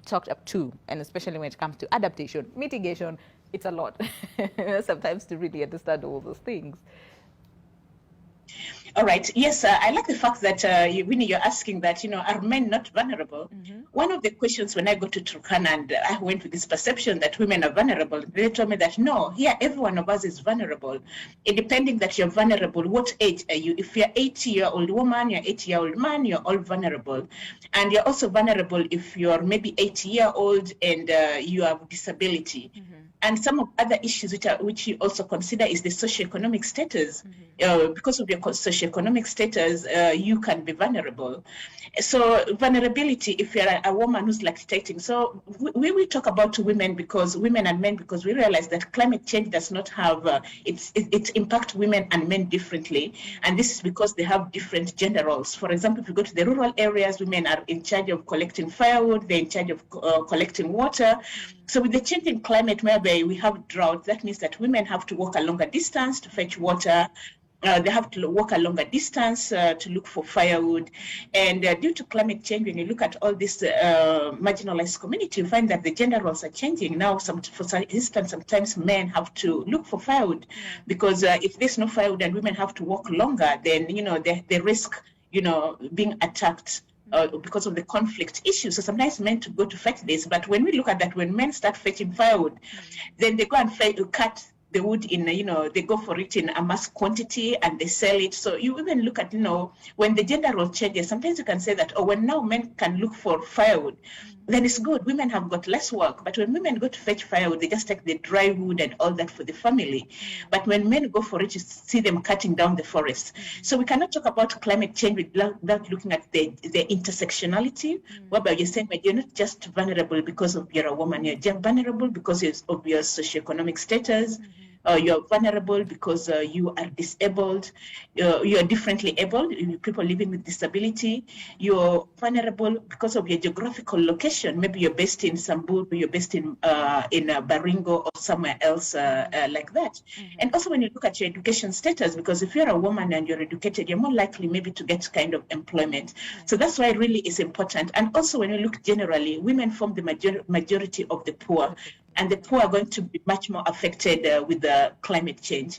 talked up to, and especially when it comes to adaptation, mitigation, it's a lot sometimes to really understand all those things. All right. Yes, I like the fact that, Winnie, you're asking that, are men not vulnerable? Mm-hmm. One of the questions when I go to Turkana and I went with this perception that women are vulnerable, they told me that, no, here, every one of us is vulnerable. Depending that you're vulnerable, what age are you? If you're 80-year-old woman, you're 80-year-old man, you're all vulnerable. And you're also vulnerable if you're maybe 80-year-old and you have disability. Mm-hmm. And some of other issues which you also consider is the socioeconomic status. Mm-hmm. Because of your socioeconomic status, you can be vulnerable. So vulnerability, if you're a woman who's lactating. So we will talk about women and men, because we realize that climate change does not have, it impacts women and men differently. And this is because they have different gender roles. For example, if you go to the rural areas, women are in charge of collecting firewood, they're in charge of collecting water. So with the changing climate whereby we have drought, that means that women have to walk a longer distance to fetch water. They have to walk a longer distance to look for firewood. And due to climate change, when you look at all this marginalized community, you find that the gender roles are changing. Now, for instance, sometimes men have to look for firewood because if there's no firewood and women have to walk longer, then, they risk, being attacked. Because of the conflict issue. So sometimes men to go to fetch this, but when we look at that, when men start fetching firewood, then they go and cut the wood in, they go for it in a mass quantity and they sell it. So you even look at, when the gender role changes, sometimes you can say that, when now men can look for firewood, then it's good. Women have got less work. But when women go to fetch firewood, they just take the dry wood and all that for the family. But when men go for it, you see them cutting down the forest. So we cannot talk about climate change without looking at the intersectionality, whereby you're saying that you're not just vulnerable because of you're a woman, you're just vulnerable because of your socioeconomic status. You're vulnerable because you are disabled, you're differently abled, people living with disability. You're vulnerable because of your geographical location. Maybe you're based in Samburu, you're based in Baringo or somewhere else like that. And also when you look at your education status, because if you're a woman and you're educated, you're more likely maybe to get kind of employment. So that's why it really is important. And also when you look generally, women form the majority of the poor. And the poor are going to be much more affected with the climate change.